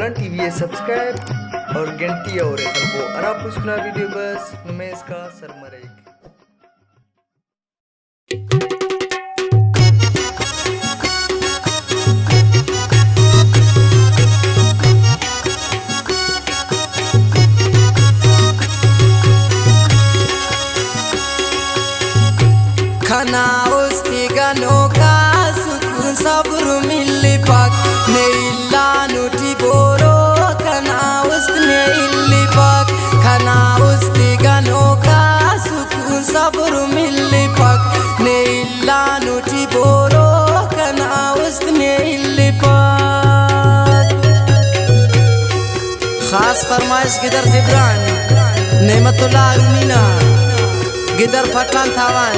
Karan TV subscribe और घंटी और को अरा पुष्कना वीडियो बस नुमेश का सरमरेक खाना उसकी गनों का सुकून सब्र मिली पाक नेला नुटी बोरो खाना उसने इल्ली पाक खाना उसकी गनों का सुकून सब्र मिली पाक नेला नुटी बोरो खाना उसने इल्ली पाक। खास फरमाइश गिदर जिब्रान नेमतुल्लाह अरुनीना गिदर फटलान थावान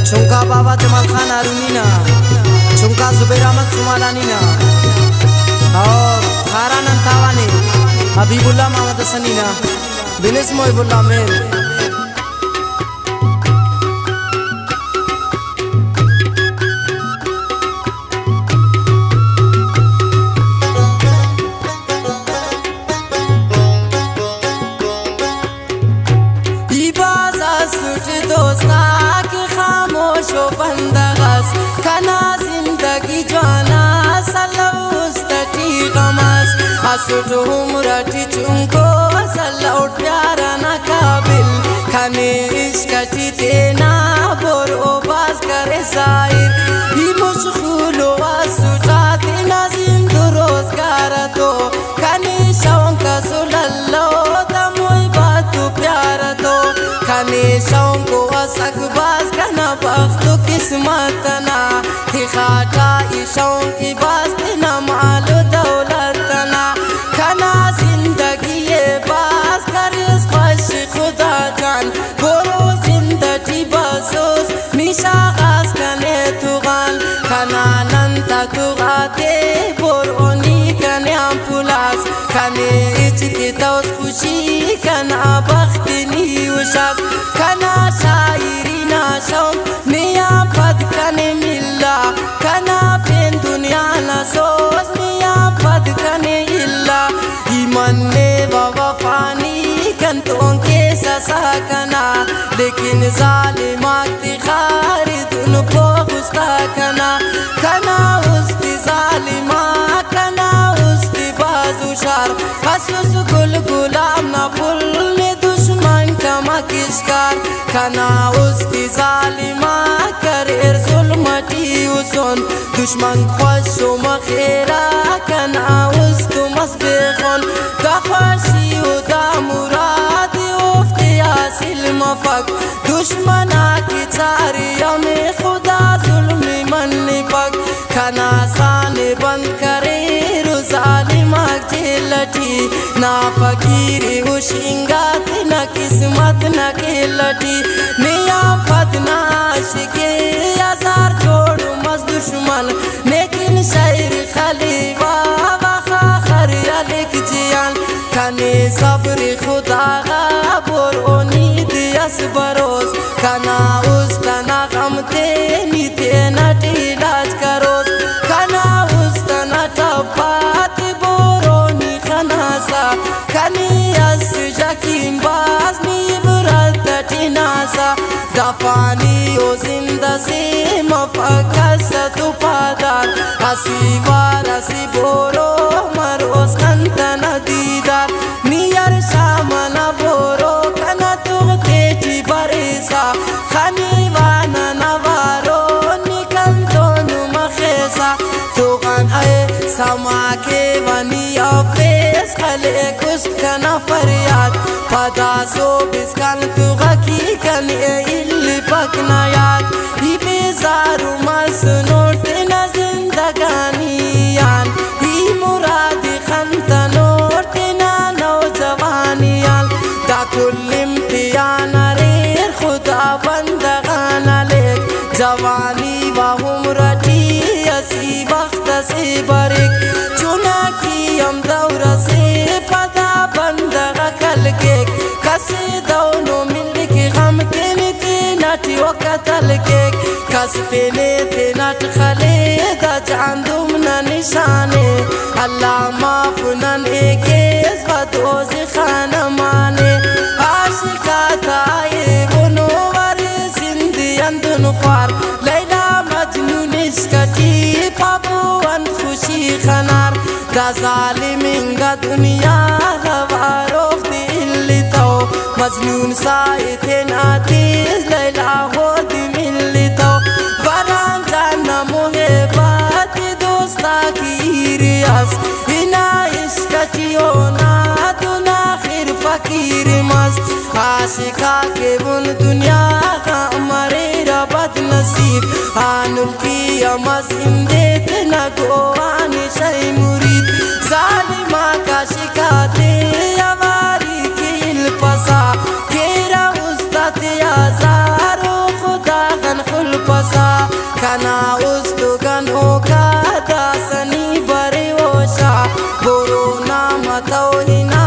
चुंका बाबा जमाल खान अरुनीना चुंका जुबैर अहमद सुमालानीना और खारा नंतावानी हबीबुल्लाह मोहम्मद सनीना बिनिस मोहिबुल्लाह मेल बंदगस खाना जिंदगी जाना सलौस्तटी गमस असुट उम्रटी चुंको सलौट प्यारा ना काबिल खाने इश्कटी तेना बोरो बास करे साइर ही मुश्किलो असुटा तेना जिंदु रोजगार तो खाने शौंका सुलल्लो तमोई बातु प्यार तो खाने शौंको असकबास खाना बख्तु किस्मतना थी खाटा इशों की बास्तना मालो दौलतना खाना जिंदगी ये बास करिस ख्वाहिश खुदा जान बोरो जिंदगी बसोस निशा खास कने तुगान खाना नंता तुगाते बोरो नी कने अम्पुलास खाने इचती तोस खुशी खाना बख्ती नी उशास खाना शायरी ना शौक मिया पद कने मिला खाना पेन दुनिया ना सोच मिया पद कने इल्ला ईमान ने बाबा पानी कंतों के ससा कना लेकिन जालिमा तिखारी दुन को गुस्ता कना खाना उस्ती जालिमा खाना उस्ती बाजुशार हसुस गुल गुलाम ना भूलने दुश्मन का मकिशकार खाना उस्ती जालिमा करेर जुल्मटी उसन दुश्मन ख्वाशो मखेरा खाना उस्तु मस्बेखन दफाशी उदा मुरादी उफ्ती आसिल मफक दुश्मना की चारिया में खुदा जुल्मी मन पक खाना साने बंद करे रुजालिमा जेलटी ना फकीरी उशिंगा ना किस्मत ना केलटी मिया बदनाश के आजार छोड़ू मस दुश्मन लेकिन शायर खलीवा वखा खरिया लेक जियान खाने सब्र खुदा बोरोनी दियस बरोस खाना उस्तना गमते नीते नटीलाज करोस खाना उस्तना टपात बोरोनी खाना सा खानी अस जकीम बाज मी बुरत टिनासा दफानी ओ जिंदा से मफकस तु पादार हसी बार हसी बोरो मरोस खंतन दीदार नियर शामना बोरो कना तु तेटी बरेसा खनी वाना नवारो निकंतो नु मखेसा तुगन आए समा के वनी ऑफिस खले कुछ कना फरियाद पदा सो बिस्कन तुगा की कने इल्ली पकना याद ही बेजारू मसनोट न जिंदगानियान ही मुरादी खंतनोट न नौजवानियान दा कुल इम्तियान रेर खुदा बंदगाना लेक जवानी व उम्रटी असी वक्त से बरिक चुना की हम दौर से पदा बंदगा कल के कसे दोनों मिल के हम के नीति नटी वक़्तल के كسبني تنات خليد جاندم نشانه الله ما فنان إكيز بدوزي خانمانه عاشقات عيبونو وري سندي عندن فار ليلى مجنون إسكتي بابو أن خوشي خنار دا ظالمين غا دنيا غواروف دي اللي تو مجنون سايتين آتيز ليلى هودي من اللي تو فران جانا محبات دوستا کی ریاض هنا عشقتی ہونا دونا خیر فقیر مست عاشقا کے بن دنیا کا ہمارے ربت نصیب آنل کی امز اندیت نگوان شای مرید ظالمہ کا شکاتے یواری کی الپسا کیرا استاد یازار و خدا غن خل پسا کنا استگن اوکا داسنی بری وشا برونا متوهینا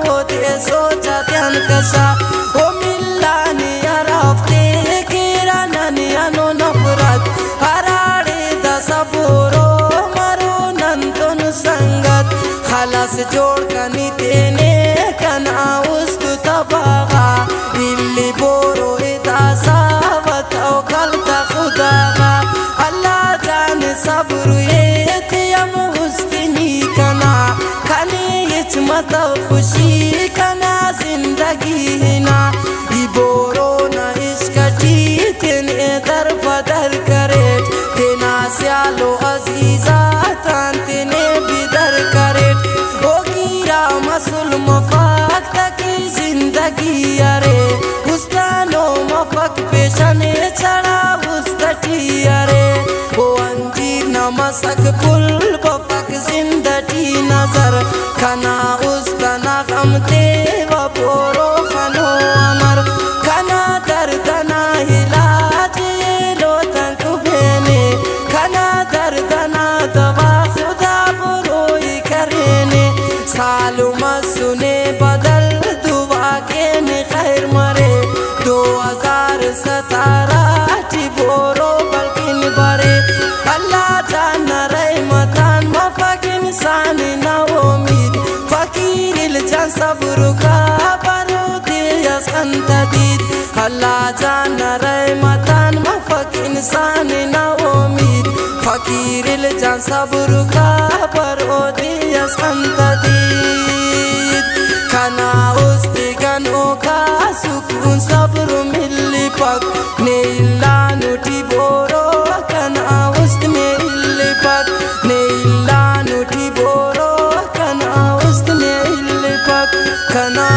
و تے سوچا تیان کشا و ملانی عرفتے کیرا ننی انو نفرت ہراڑی دا سبورو مرو ننتن سنگت خلاص جوڑ کنی تینے کنا استو تباغا اللي بورو اداسا وتوکل تا خداغا اللہ جان صبر یتیم حسنی کنا کنے یچمت خوشی کنا زندگی ہنا ای بورو نا عشقی تینے در بدر کریٹ تینا سیالو عزیزا تان تینے بدر کریٹ او گیرا مسل مفاق تکی زندگی ارے استانو مفاق پیشنے چڑا استٹی ارے او انجیر نمسک پل بفاق زندگی نظر کنا استانا غمتے و بورو خنو امر کنا دردنا علاج لو تنک بھینے کنا دردنا دوا خدا بروئی کرینے سالو مسنے بدل دعا کے خیر مرے 2017 چی بورو بلکن برے اللہ جان رحمتان مفاق انسان نا امید فقیر الجان صبر کا برو دیس انتدید اللہ جان رحمتان مفاق انسان نا امید فقیر الجان صبر کا برو دیس انتدید کنا استگن اوکا سکون صبر ملی پاک نیلا نوٹی بورو کنا است ملی پاک نیلا نوٹی بورو کنا است ملی پاک کنا